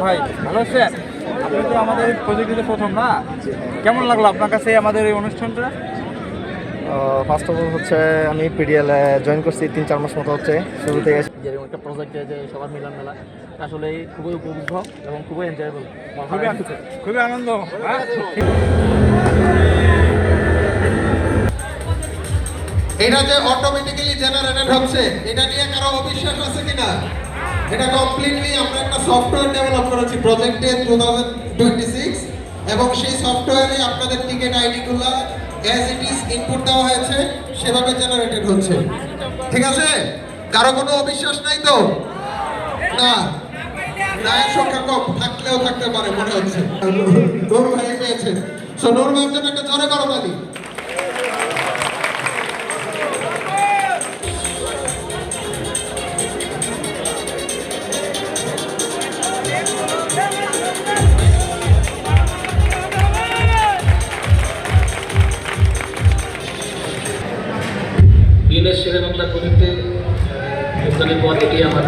ভাই ভালো আছেন? আপনি তো আমাদের প্রজেক্টে প্রথম না, কেমন লাগলো আপনার কাছে আমাদের এই অনুষ্ঠানটা? ফার্স্ট অফ অল হচ্ছে আমি পিডিএল জয়েন করছি 3-4 মাস মতো হচ্ছে শুরু থেকে। যেরকম একটা প্রজেক্টে যে সবার মিলন মেলা আসলে খুবই উপভোগ্য এবং খুবই এনজয়েবল, খুবই আনন্দ। এটা যে অটোমেটিক্যালি জেনারেটেড হচ্ছে এটা নিয়ে কারো অবিশ্বাস আছে কিনা? এটা কমপ্লিটলি আমরা একটা সফটওয়্যার ডেভেলপ করেছি প্রজেক্টে 2026 এবং সেই সফটওয়্যারে আপনাদের টিকেট আইডিগুলো অ্যাজ ইট ইজ ইনপুট দেওয়া হয়েছে সেভাবে জেনারেটেড হচ্ছে। ঠিক আছে? কারো কোনো অবিশ্বাস নাই তো? না, নায়ের সংখ্যা কম থাকলেও থাকতে পারে মনে হচ্ছে। নূর ভাই পেয়েছে, সো নূর ভাইয়ের জন্য একটা জোরে করো তালি। বিএনএস শেরে বাংলা প্রজেক্টে যোগদানের পর এটি আমার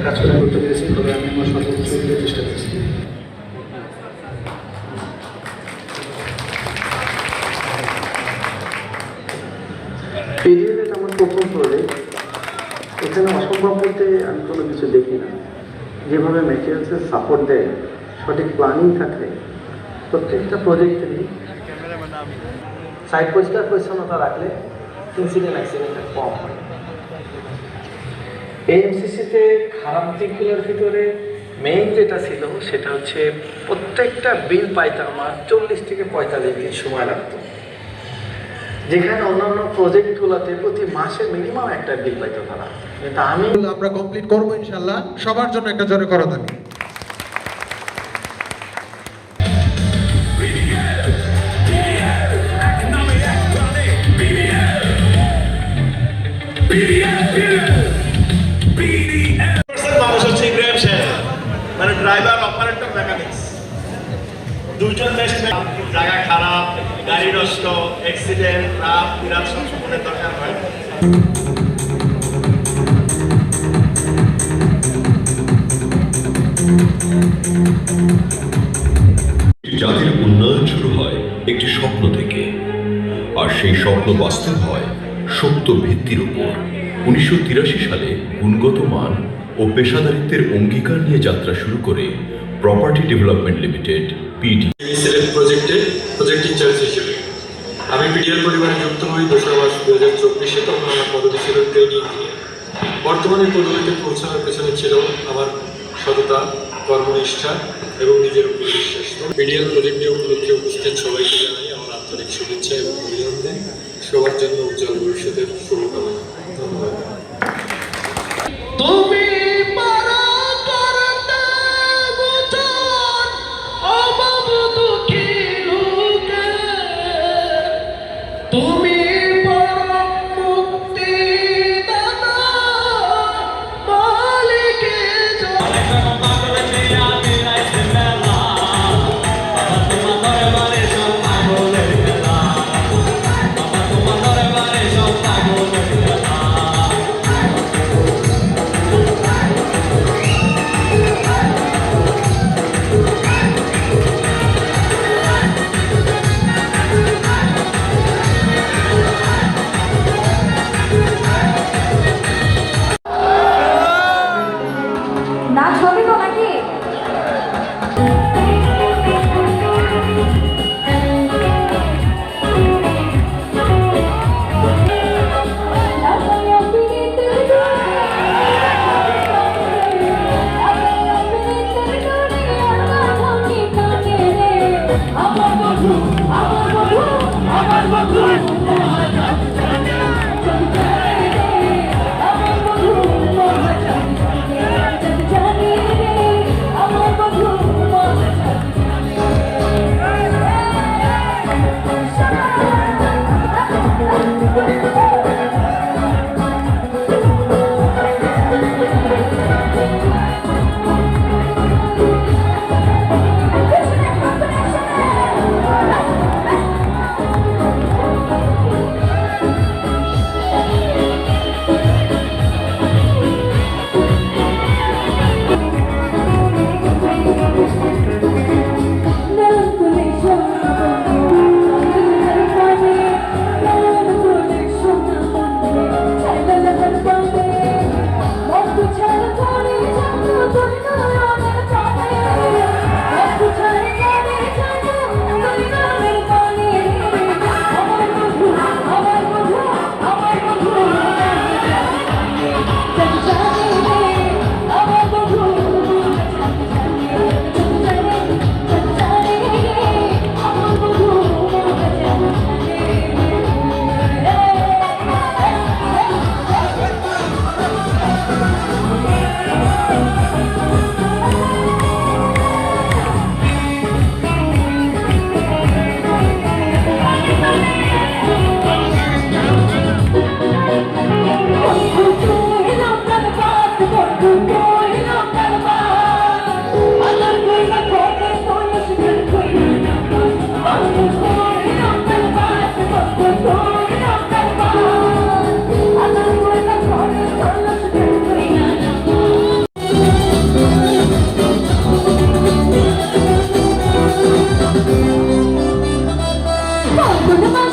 কাজ করে করতে পেরেছি, তবে আমি আমার সর্বোচ্চ চেষ্টা করছি। পিডিএল আমার প্রথম প্রজেক্ট, এখানে অসম্ভব বলতে আমি কোনো কিছু দেখি না। যেভাবে ম্যাটেরিয়ালসের সাপোর্ট দেয়, সঠিক প্ল্যানিং থাকলে প্রত্যেকটা প্রজেক্টেরই সাইড পরিষ্কার পরিচ্ছন্নতা রাখলে ইনসিডেন্ট অ্যাক্সিডেন্টটা কম হয়। এএমসিসিতে খারাপ দিকগুলোর ভিতরে মেইন যেটা ছিল সেটা হচ্ছে প্রত্যেকটা বিল পাইতে আমার 40 থেকে 45 দিন সময় লাগতো, যেখানে অন্যান্য প্রজেক্টগুলোতে প্রতি মাসে মিনিমাম একটা বিল পাইতো তারা। কিন্তু আমরা কমপ্লিট করবো ইনশাল্লাহ। সবার জন্য একটা জোরে করতালি। BDL গাড়ি নষ্ট, অ্যাক্সিডেন্ট, রাত বিরাট সংশোধনের দরকার হয়। জাতির উন্নয়ন শুরু হয় একটি স্বপ্ন থেকে, আর সেই স্বপ্ন বাস্তব হয় সত্য ভিত্তির উপর। 1983 সালে গুণগত মান ও পেশাদারিত্বের অঙ্গীকার নিয়ে যাত্রা শুরু করে property development limited PD select project incharge হিসেবে আমি পিডিএল পরিবারে যুক্ত হই 2 মার্চ 2024। তখন আমার পদবি ছিল ট্রেনিং ইঞ্জিনিয়ার। বর্তমানে পদবিতে পৌঁছানোর পেছনে ছিল আমার সততা, কর্মনিষ্ঠা এবং নিজের উপর বিশ্বাস। পিডিএল প্রজেক্টে উপলক্ষে উপস্থিত সবাইকে জানাই আমার আন্তরিক শুভেচ্ছা এবং অভিনন্দন। সবার জন্য উজ্জ্বল ভবিষ্যতের শুভকামনা। ধন্যবাদ। তুমি পারা করতে বুঝন অভাব দুঃখী লোকে, তুমি পরম মুক্তি দাতা মালিকে নাচ হবে তো নাকি? আমার বন্ধু, আমার বন্ধু, আমার বন্ধু,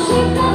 She